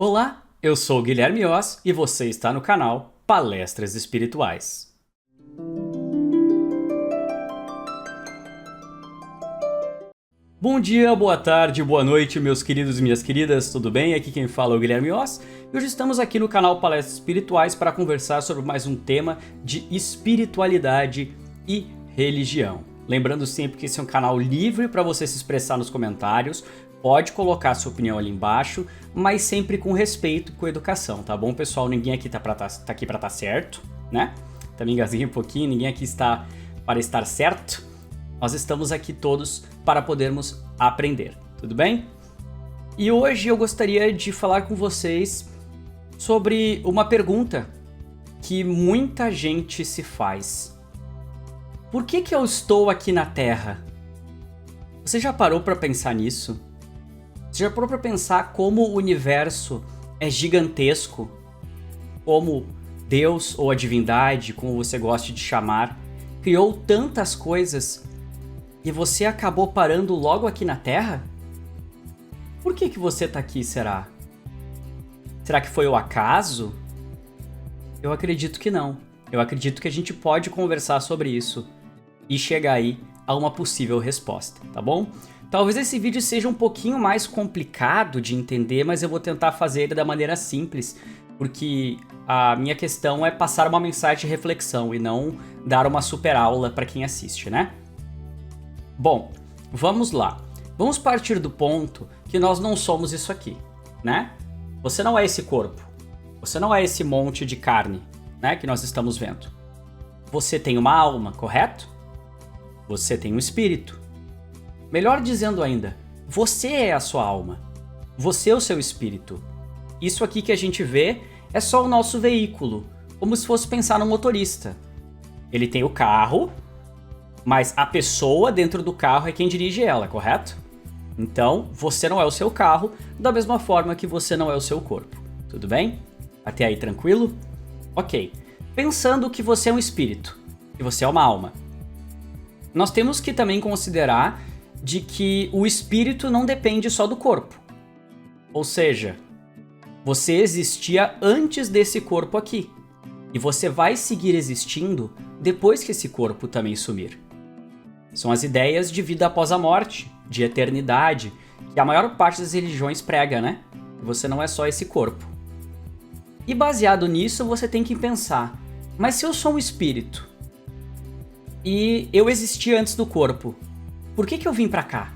Olá, eu sou o Guilherme Oz e você está no canal Palestras Espirituais. Bom dia, boa tarde, boa noite, meus queridos e minhas queridas, tudo bem? Aqui quem fala é o Guilherme Oz e hoje estamos aqui no canal Palestras Espirituais para conversar sobre mais um tema de espiritualidade e religião. Lembrando sempre que esse é um canal livre para você se expressar nos comentários, pode colocar sua opinião ali embaixo, mas sempre com respeito, com educação, tá bom, pessoal? Ninguém aqui tá aqui para estar certo, né? Também engasguei um pouquinho, ninguém aqui está para estar certo. Nós estamos aqui todos para podermos aprender, tudo bem? E hoje eu gostaria de falar com vocês sobre uma pergunta que muita gente se faz. Por que eu estou aqui na Terra? Você já parou para pensar nisso? Você já parou para pensar como o universo é gigantesco? Como Deus ou a divindade, como você goste de chamar, criou tantas coisas e você acabou parando logo aqui na Terra? Por que você está aqui, será? Será que foi o acaso? Eu acredito que não. Eu acredito que a gente pode conversar sobre isso e chegar aí a uma possível resposta, tá bom? Talvez esse vídeo seja um pouquinho mais complicado de entender, mas eu vou tentar fazer ele da maneira simples, porque a minha questão é passar uma mensagem de reflexão e não dar uma super aula para quem assiste, né? Bom, vamos lá. Vamos partir do ponto que nós não somos isso aqui, né? Você não é esse corpo. Você não é esse monte de carne, né, que nós estamos vendo. Você tem uma alma, correto? Você tem um espírito. Melhor dizendo ainda, você é a sua alma. Você é o seu espírito. Isso aqui que a gente vê é só o nosso veículo, como se fosse pensar no motorista. Ele tem o carro, mas a pessoa dentro do carro é quem dirige ela, correto? Então, você não é o seu carro, da mesma forma que você não é o seu corpo. Tudo bem? Até aí tranquilo? Ok. Pensando que você é um espírito, que você é uma alma. Nós temos que também considerar de que o espírito não depende só do corpo. Ou seja, você existia antes desse corpo aqui. E você vai seguir existindo depois que esse corpo também sumir. São as ideias de vida após a morte, de eternidade, que a maior parte das religiões prega, né? Você não é só esse corpo. E baseado nisso, você tem que pensar, mas se eu sou um espírito e eu existi antes do corpo, por que eu vim pra cá?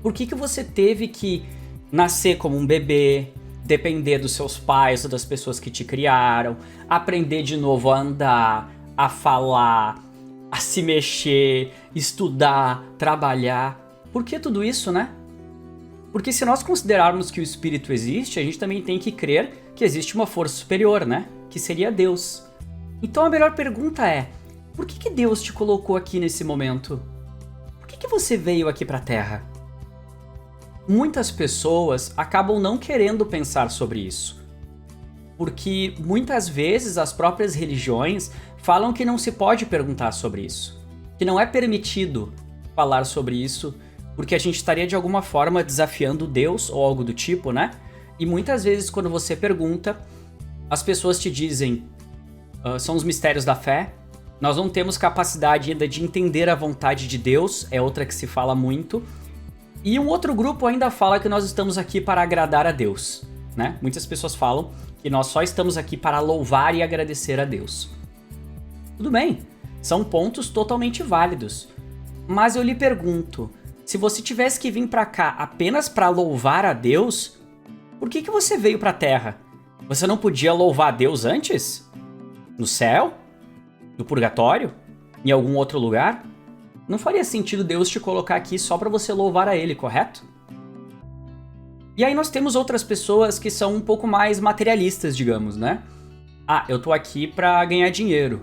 Por que você teve que nascer como um bebê, depender dos seus pais ou das pessoas que te criaram, aprender de novo a andar, a falar, a se mexer, estudar, trabalhar? Por que tudo isso, né? Porque se nós considerarmos que o espírito existe, a gente também tem que crer que existe uma força superior, né? Que seria Deus. Então a melhor pergunta é, por que Deus te colocou aqui nesse momento? Por que você veio aqui para a Terra? Muitas pessoas acabam não querendo pensar sobre isso, porque muitas vezes as próprias religiões falam que não se pode perguntar sobre isso, que não é permitido falar sobre isso, porque a gente estaria de alguma forma desafiando Deus ou algo do tipo, né? E muitas vezes quando você pergunta, as pessoas te dizem, são os mistérios da fé, nós não temos capacidade ainda de entender a vontade de Deus, é outra que se fala muito. E um outro grupo ainda fala que nós estamos aqui para agradar a Deus, né? Muitas pessoas falam que nós só estamos aqui para louvar e agradecer a Deus. Tudo bem, são pontos totalmente válidos. Mas eu lhe pergunto, se você tivesse que vir para cá apenas para louvar a Deus, por que você veio para a Terra? Você não podia louvar a Deus antes? No céu? No purgatório? Em algum outro lugar? Não faria sentido Deus te colocar aqui só para você louvar a Ele, correto? E aí nós temos outras pessoas que são um pouco mais materialistas, digamos, né? Ah, eu tô aqui para ganhar dinheiro.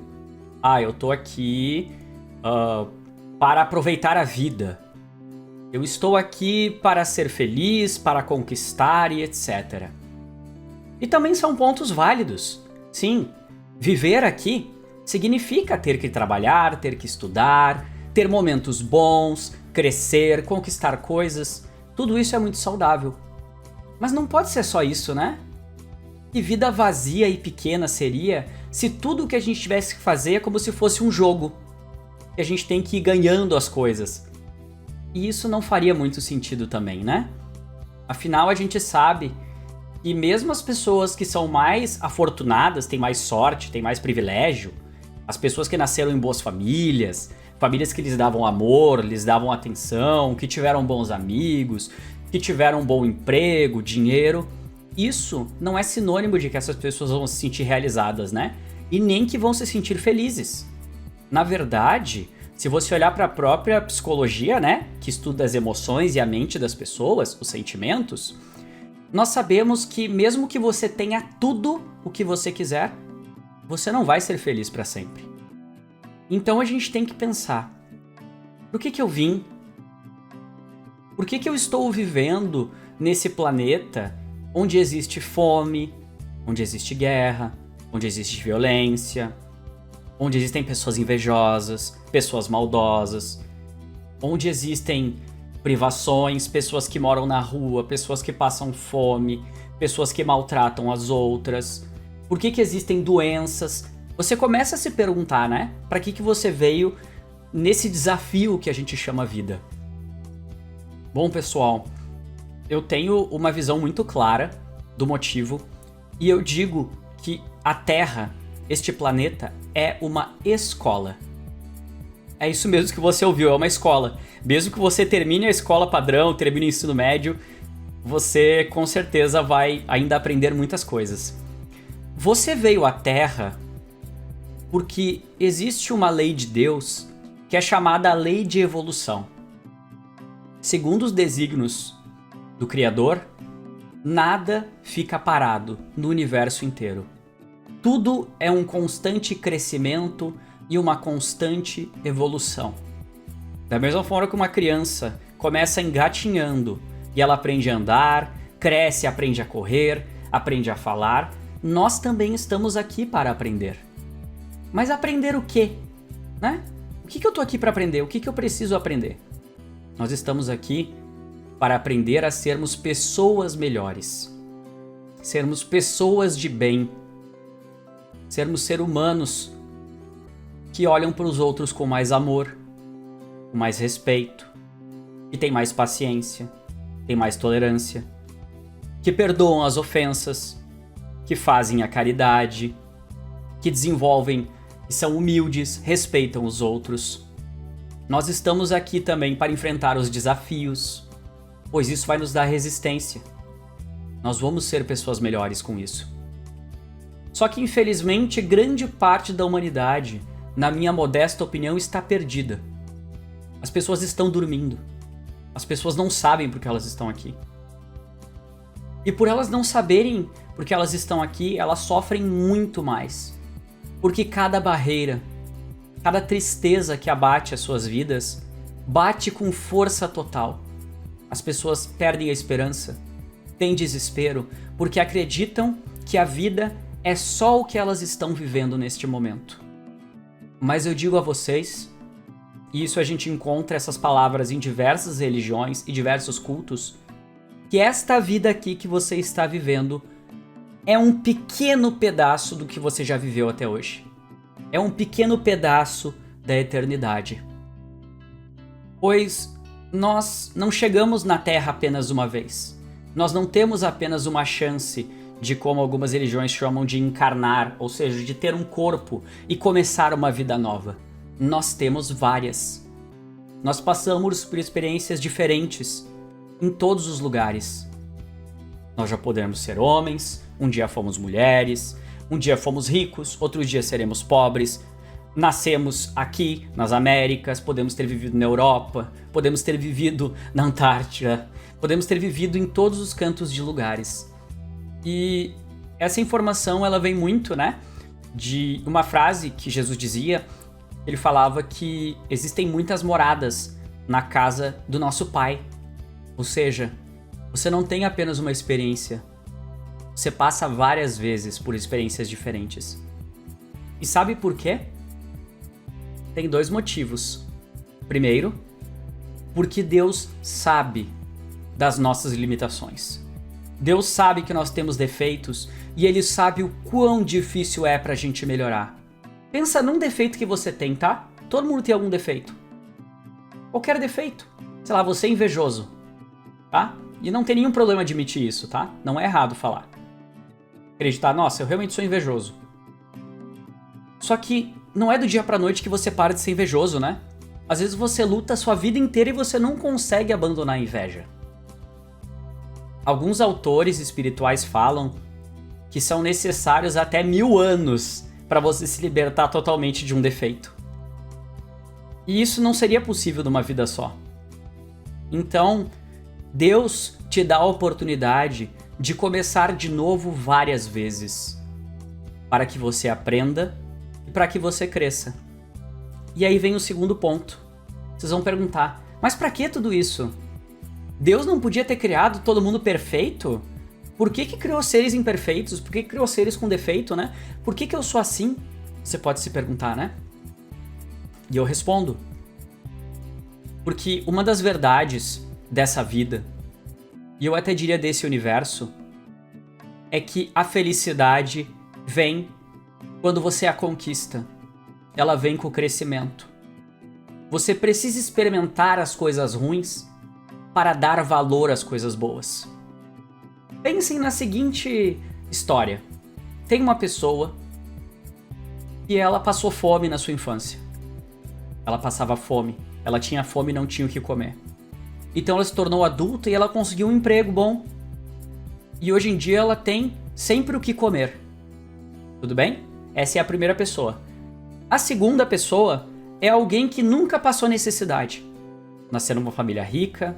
Ah, eu tô aqui para aproveitar a vida. Eu estou aqui para ser feliz, para conquistar e etc. E também são pontos válidos. Sim, viver aqui significa ter que trabalhar, ter que estudar, ter momentos bons, crescer, conquistar coisas. Tudo isso é muito saudável. Mas não pode ser só isso, né? Que vida vazia e pequena seria se tudo o que a gente tivesse que fazer é como se fosse um jogo. Que a gente tem que ir ganhando as coisas. E isso não faria muito sentido também, né? Afinal, a gente sabe que mesmo as pessoas que são mais afortunadas, têm mais sorte, têm mais privilégio, as pessoas que nasceram em boas famílias, famílias que lhes davam amor, lhes davam atenção, que tiveram bons amigos, que tiveram um bom emprego, dinheiro, isso não é sinônimo de que essas pessoas vão se sentir realizadas, né? E nem que vão se sentir felizes. Na verdade, se você olhar para a própria psicologia, né, que estuda as emoções e a mente das pessoas, os sentimentos, nós sabemos que mesmo que você tenha tudo o que você quiser, você não vai ser feliz para sempre. Então a gente tem que pensar, por que eu vim? Por que eu estou vivendo nesse planeta onde existe fome, onde existe guerra, onde existe violência, onde existem pessoas invejosas, pessoas maldosas, onde existem privações, pessoas que moram na rua, pessoas que passam fome, pessoas que maltratam as outras. Por que existem doenças? Você começa a se perguntar, né? Para que você veio nesse desafio que a gente chama vida? Bom, pessoal, eu tenho uma visão muito clara do motivo e eu digo que a Terra, este planeta, é uma escola. É isso mesmo que você ouviu, é uma escola. Mesmo que você termine a escola padrão, termine o ensino médio, você com certeza vai ainda aprender muitas coisas. Você veio à Terra porque existe uma lei de Deus que é chamada a lei de evolução. Segundo os desígnios do Criador, nada fica parado no universo inteiro. Tudo é um constante crescimento e uma constante evolução. Da mesma forma que uma criança começa engatinhando e ela aprende a andar, cresce, aprende a correr, aprende a falar, nós também estamos aqui para aprender. Mas aprender o quê? Né? O que eu tô aqui para aprender? O que eu preciso aprender? Nós estamos aqui para aprender a sermos pessoas melhores. Sermos pessoas de bem. Sermos seres humanos que olham para os outros com mais amor, com mais respeito, que têm mais paciência, têm mais tolerância, que perdoam as ofensas, que fazem a caridade, que desenvolvem, que são humildes, respeitam os outros. Nós estamos aqui também para enfrentar os desafios, pois isso vai nos dar resistência. Nós vamos ser pessoas melhores com isso. Só que, infelizmente, grande parte da humanidade, na minha modesta opinião, está perdida. As pessoas estão dormindo. As pessoas não sabem por que elas estão aqui. E por elas não saberem por que elas estão aqui, elas sofrem muito mais. Porque cada barreira, cada tristeza que abate as suas vidas, bate com força total. As pessoas perdem a esperança, têm desespero, porque acreditam que a vida é só o que elas estão vivendo neste momento. Mas eu digo a vocês, e isso a gente encontra essas palavras em diversas religiões e diversos cultos, que esta vida aqui que você está vivendo é um pequeno pedaço do que você já viveu até hoje. É um pequeno pedaço da eternidade. Pois nós não chegamos na Terra apenas uma vez. Nós não temos apenas uma chance de, como algumas religiões chamam, de encarnar, ou seja, de ter um corpo e começar uma vida nova. Nós temos várias. Nós passamos por experiências diferentes em todos os lugares. Nós já podemos ser homens, um dia fomos mulheres, um dia fomos ricos, outro dia seremos pobres. Nascemos aqui nas Américas, podemos ter vivido na Europa, podemos ter vivido na Antártida, podemos ter vivido em todos os cantos de lugares. E essa informação ela vem muito, né, de uma frase que Jesus dizia. Ele falava que existem muitas moradas na casa do nosso Pai. Ou seja, você não tem apenas uma experiência, você passa várias vezes por experiências diferentes. E sabe por quê? Tem dois motivos. Primeiro, porque Deus sabe das nossas limitações. Deus sabe que nós temos defeitos e Ele sabe o quão difícil é pra gente melhorar. Pensa num defeito que você tem, tá? Todo mundo tem algum defeito. Qualquer defeito. Sei lá, você é invejoso, tá? E não tem nenhum problema admitir isso, tá? Não é errado falar. Acreditar, nossa, eu realmente sou invejoso. Só que não é do dia pra noite que você para de ser invejoso, né? Às vezes você luta a sua vida inteira e você não consegue abandonar a inveja. Alguns autores espirituais falam que são necessários até 1000 anos para você se libertar totalmente de um defeito. E isso não seria possível numa vida só. Então, Deus te dá a oportunidade de começar de novo várias vezes, para que você aprenda e para que você cresça. E aí vem o segundo ponto. Vocês vão perguntar, mas para que tudo isso? Deus não podia ter criado todo mundo perfeito? Por que criou seres imperfeitos? Por que criou seres com defeito, né? Por que eu sou assim? Você pode se perguntar, né? E eu respondo. Porque uma das verdades dessa vida, e eu até diria desse universo, é que a felicidade vem quando você a conquista. Ela vem com o crescimento. Você precisa experimentar as coisas ruins para dar valor às coisas boas. Pensem na seguinte história. Tem uma pessoa que ela passou fome na sua infância. Ela passava fome. Ela tinha fome e não tinha o que comer. Então ela se tornou adulta e ela conseguiu um emprego bom. E hoje em dia ela tem sempre o que comer. Tudo bem? Essa é a primeira pessoa. A segunda pessoa é alguém que nunca passou necessidade. Nasceu numa família rica,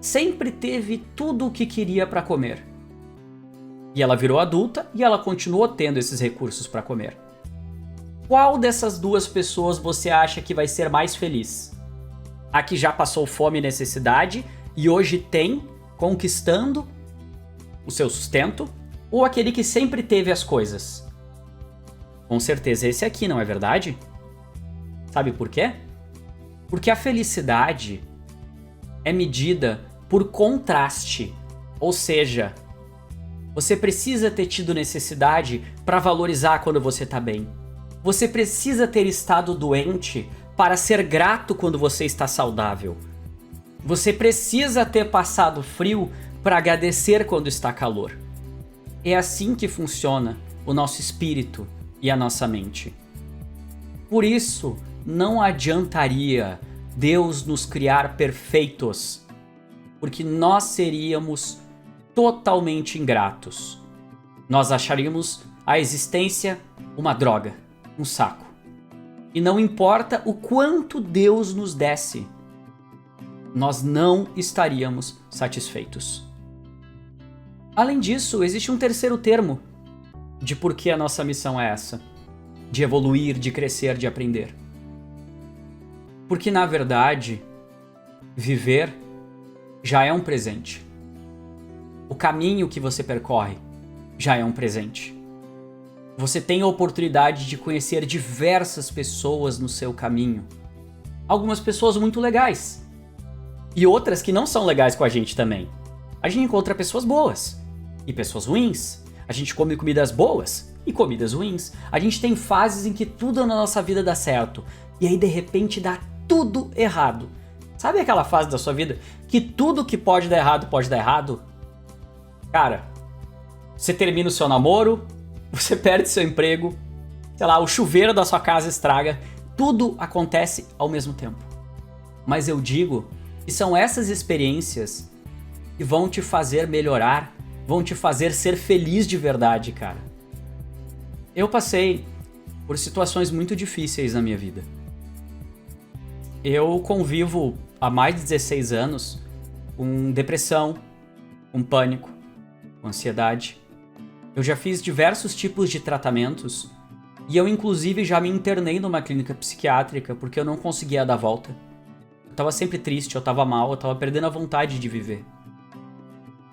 sempre teve tudo o que queria para comer. E ela virou adulta e ela continuou tendo esses recursos para comer. Qual dessas duas pessoas você acha que vai ser mais feliz? A que já passou fome e necessidade e hoje tem, conquistando o seu sustento, ou aquele que sempre teve as coisas? Com certeza esse aqui, não é verdade? Sabe por quê? Porque a felicidade é medida por contraste, ou seja, você precisa ter tido necessidade para valorizar quando você está bem. Você precisa ter estado doente para ser grato quando você está saudável. Você precisa ter passado frio para agradecer quando está calor. É assim que funciona o nosso espírito e a nossa mente. Por isso, não adiantaria Deus nos criar perfeitos, porque nós seríamos totalmente ingratos. Nós acharíamos a existência uma droga, um saco. E não importa o quanto Deus nos desse, nós não estaríamos satisfeitos. Além disso, existe um terceiro termo de por que a nossa missão é essa, de evoluir, de crescer, de aprender. Porque, na verdade, viver já é um presente. O caminho que você percorre já é um presente. Você tem a oportunidade de conhecer diversas pessoas no seu caminho. Algumas pessoas muito legais. E outras que não são legais com a gente também. A gente encontra pessoas boas e pessoas ruins. A gente come comidas boas e comidas ruins. A gente tem fases em que tudo na nossa vida dá certo. E aí, de repente, dá tudo errado. Sabe aquela fase da sua vida que tudo que pode dar errado pode dar errado? Cara, você termina o seu namoro, você perde seu emprego, sei lá, o chuveiro da sua casa estraga, tudo acontece ao mesmo tempo. Mas eu digo que são essas experiências que vão te fazer melhorar, vão te fazer ser feliz de verdade, cara. Eu passei por situações muito difíceis na minha vida. Eu convivo há mais de 16 anos com depressão, com pânico, com ansiedade. Eu já fiz diversos tipos de tratamentos e eu inclusive já me internei numa clínica psiquiátrica porque eu não conseguia dar volta. Eu tava sempre triste, eu tava mal, eu tava perdendo a vontade de viver.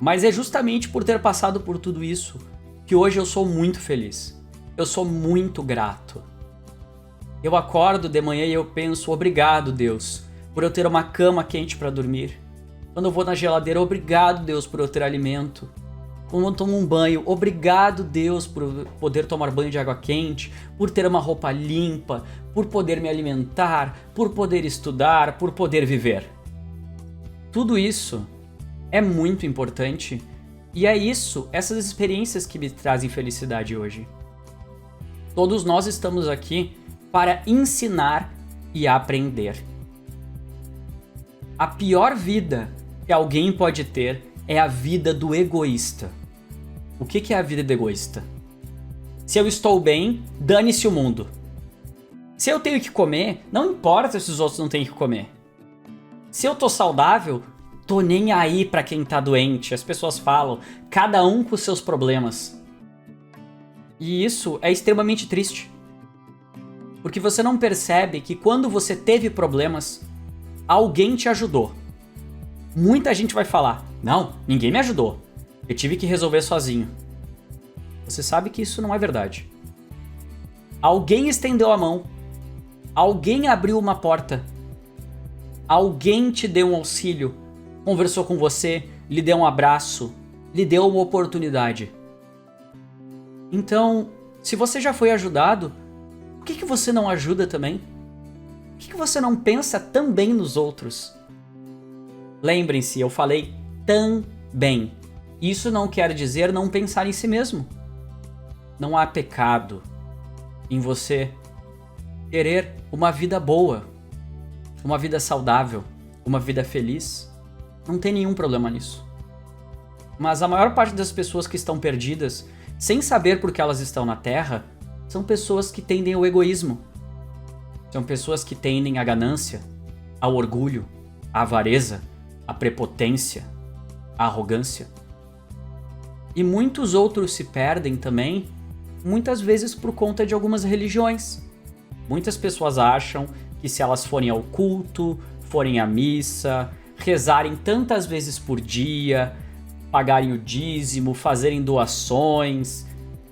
Mas é justamente por ter passado por tudo isso que hoje eu sou muito feliz. Eu sou muito grato. Eu acordo de manhã e eu penso, obrigado, Deus, por eu ter uma cama quente para dormir. Quando eu vou na geladeira, obrigado, Deus, por eu ter alimento. quando tomo um banho, obrigado Deus por poder tomar banho de água quente, por ter uma roupa limpa, por poder me alimentar, por poder estudar, por poder viver. Tudo isso é muito importante e é isso, essas experiências que me trazem felicidade hoje. Todos nós estamos aqui para ensinar e aprender. A pior vida que alguém pode ter é a vida do egoísta. O que é a vida do egoísta? Se eu estou bem, dane-se o mundo. Se eu tenho que comer, não importa se os outros não têm que comer. Se eu tô saudável, tô nem aí pra quem tá doente. As pessoas falam, cada um com seus problemas. E isso é extremamente triste. Porque você não percebe que quando você teve problemas, alguém te ajudou. Muita gente vai falar, não, ninguém me ajudou. Eu tive que resolver sozinho. Você sabe que isso não é verdade. Alguém estendeu a mão. Alguém abriu uma porta. Alguém te deu um auxílio. Conversou com você, lhe deu um abraço, lhe deu uma oportunidade. Então, se você já foi ajudado, por que você não ajuda também? Por que você não pensa também nos outros? Lembrem-se, eu falei também. Isso não quer dizer não pensar em si mesmo. Não há pecado em você querer uma vida boa, uma vida saudável, uma vida feliz. Não tem nenhum problema nisso. Mas a maior parte das pessoas que estão perdidas, sem saber por que elas estão na Terra, são pessoas que tendem ao egoísmo. São pessoas que tendem à ganância, ao orgulho, à avareza, à prepotência, à arrogância. E muitos outros se perdem também, muitas vezes por conta de algumas religiões. Muitas pessoas acham que se elas forem ao culto, forem à missa, rezarem tantas vezes por dia, pagarem o dízimo, fazerem doações,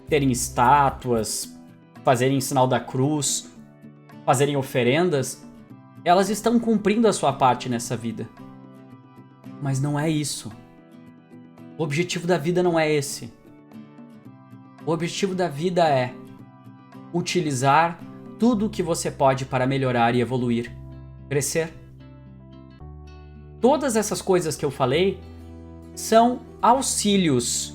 terem estátuas, fazerem sinal da cruz, fazerem oferendas, elas estão cumprindo a sua parte nessa vida. Mas não é isso. O objetivo da vida não é esse. O objetivo da vida é utilizar tudo o que você pode para melhorar e evoluir, crescer. Todas essas coisas que eu falei são auxílios.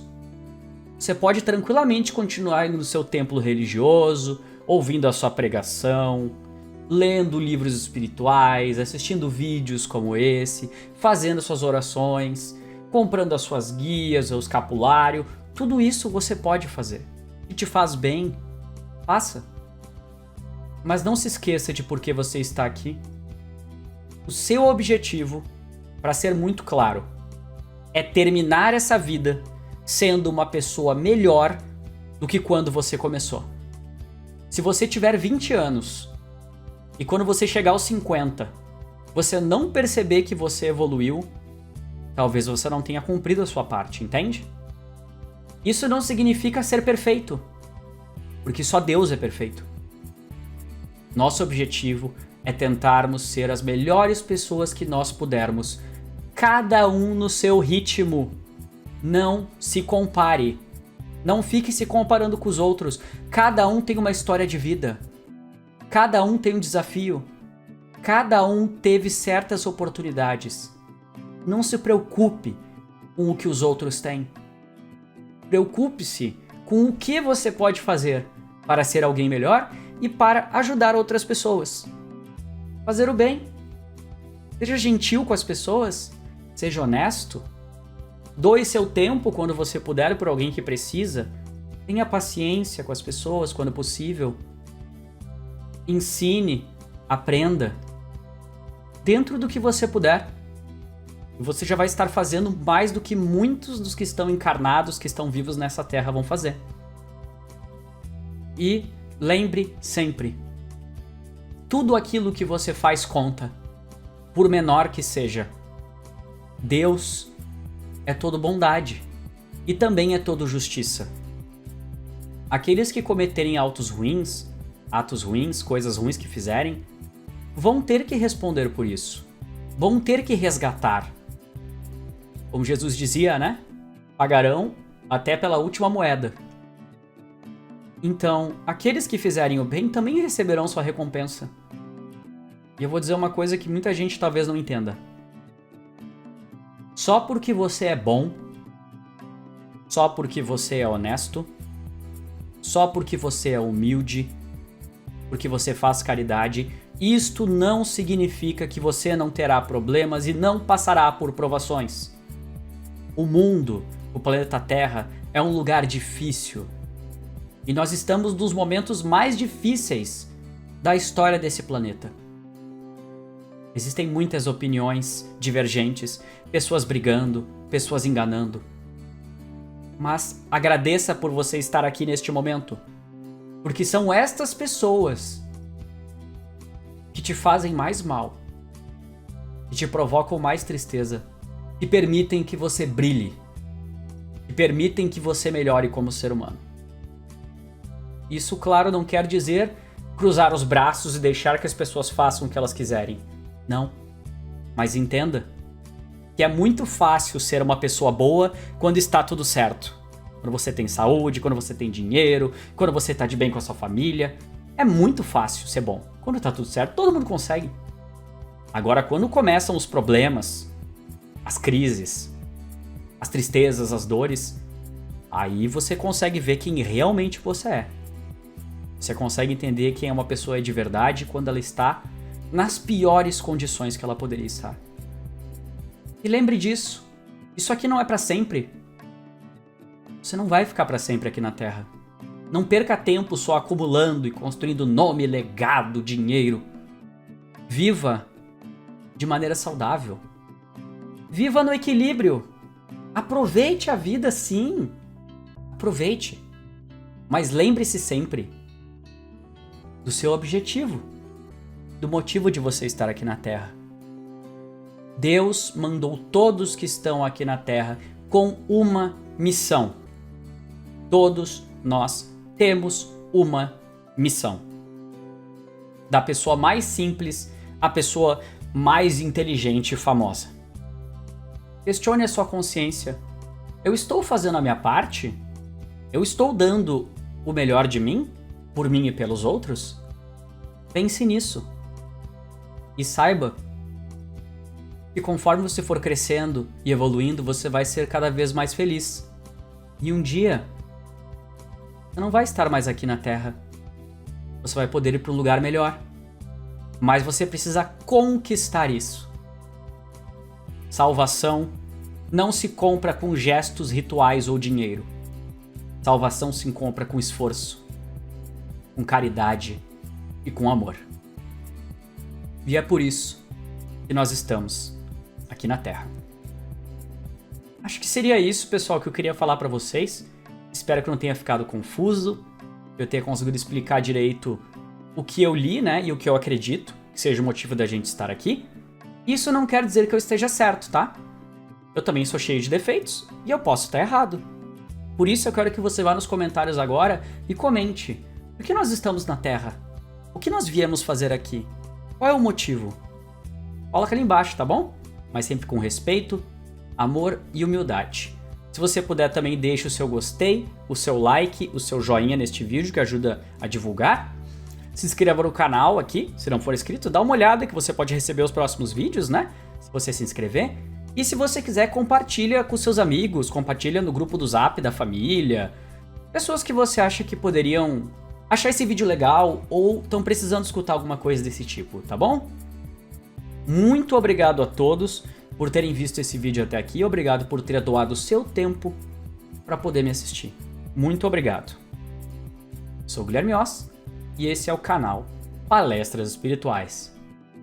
Você pode tranquilamente continuar indo no seu templo religioso, ouvindo a sua pregação, lendo livros espirituais, assistindo vídeos como esse, fazendo suas orações, comprando as suas guias ou escapulário. Tudo isso você pode fazer. E te faz bem, faça. Mas não se esqueça de por que você está aqui. O seu objetivo, para ser muito claro, é terminar essa vida sendo uma pessoa melhor do que quando você começou. Se você tiver 20 anos e quando você chegar aos 50, você não perceber que você evoluiu, talvez você não tenha cumprido a sua parte, entende? Isso não significa ser perfeito, porque só Deus é perfeito. Nosso objetivo é tentarmos ser as melhores pessoas que nós pudermos, cada um no seu ritmo. Não se compare. Não fique se comparando com os outros. Cada um tem uma história de vida. Cada um tem um desafio. Cada um teve certas oportunidades. Não se preocupe com o que os outros têm. Preocupe-se com o que você pode fazer para ser alguém melhor e para ajudar outras pessoas. Fazer o bem. Seja gentil com as pessoas. Seja honesto. Doe seu tempo quando você puder por alguém que precisa. Tenha paciência com as pessoas quando possível. Ensine, aprenda. Dentro do que você puder. Você já vai estar fazendo mais do que muitos dos que estão encarnados, que estão vivos nessa terra vão fazer. E lembre sempre, tudo aquilo que você faz conta, por menor que seja. Deus é todo bondade e também é todo justiça. Aqueles que cometerem atos ruins, coisas ruins que fizerem, vão ter que responder por isso. Vão ter que resgatar. Como Jesus dizia, né? Pagarão até pela última moeda. Então, aqueles que fizerem o bem também receberão sua recompensa. E eu vou dizer uma coisa que muita gente talvez não entenda. Só porque você é bom, só porque você é honesto, só porque você é humilde, porque você faz caridade, isto não significa que você não terá problemas e não passará por provações. O mundo, o planeta Terra, é um lugar difícil. E nós estamos nos momentos mais difíceis da história desse planeta. Existem muitas opiniões divergentes, pessoas brigando, pessoas enganando. Mas agradeça por você estar aqui neste momento, porque são estas pessoas que te fazem mais mal, que te provocam mais tristeza, que permitem que você brilhe, que permitem que você melhore como ser humano. Isso, claro, não quer dizer cruzar os braços e deixar que as pessoas façam o que elas quiserem. Não. Mas entenda que é muito fácil ser uma pessoa boa quando está tudo certo. Quando você tem saúde, quando você tem dinheiro, quando você está de bem com a sua família. É muito fácil ser bom. Quando está tudo certo, todo mundo consegue. Agora, quando começam os problemas, as crises, as tristezas, as dores, aí você consegue ver quem realmente você é. Você consegue entender quem é uma pessoa de verdade quando ela está nas piores condições que ela poderia estar. E lembre disso, isso aqui não é para sempre. Você não vai ficar para sempre aqui na Terra. Não perca tempo só acumulando e construindo nome, legado, dinheiro. Viva de maneira saudável. Viva no equilíbrio. Aproveite a vida, sim. Aproveite. Mas lembre-se sempre do seu objetivo, do motivo de você estar aqui na Terra. Deus mandou todos que estão aqui na Terra com uma missão. Todos nós temos uma missão. Da pessoa mais simples à pessoa mais inteligente e famosa. Questione a sua consciência. Eu estou fazendo a minha parte? Eu estou dando o melhor de mim? Por mim e pelos outros? Pense nisso. E saiba que conforme você for crescendo e evoluindo, você vai ser cada vez mais feliz. E um dia, você não vai estar mais aqui na Terra. Você vai poder ir para um lugar melhor. Mas você precisa conquistar isso. Salvação não se compra com gestos, rituais ou dinheiro. Salvação se compra com esforço, com caridade e com amor. E é por isso que nós estamos aqui na Terra. Acho que seria isso, pessoal, que eu queria falar para vocês. Espero que não tenha ficado confuso, que eu tenha conseguido explicar direito o que eu li, né, e o que eu acredito que seja o motivo da gente estar aqui. Isso não quer dizer que eu esteja certo, tá? Eu também sou cheio de defeitos e eu posso estar errado. Por isso eu quero que você vá nos comentários agora e comente. Por que nós estamos na Terra? O que nós viemos fazer aqui? Qual é o motivo? Coloca ali embaixo, tá bom? Mas sempre com respeito, amor e humildade. Se você puder também deixe o seu gostei, o seu like, o seu joinha neste vídeo que ajuda a divulgar. Se inscreva no canal aqui, se não for inscrito, dá uma olhada que você pode receber os próximos vídeos, né? Se você se inscrever. E se você quiser, compartilha com seus amigos, compartilha no grupo do Zap da família. Pessoas que você acha que poderiam achar esse vídeo legal ou estão precisando escutar alguma coisa desse tipo, tá bom? Muito obrigado a todos por terem visto esse vídeo até aqui. Obrigado por ter doado o seu tempo para poder me assistir. Muito obrigado. Sou o Guilherme Oss e esse é o canal Palestras Espirituais.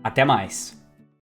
Até mais!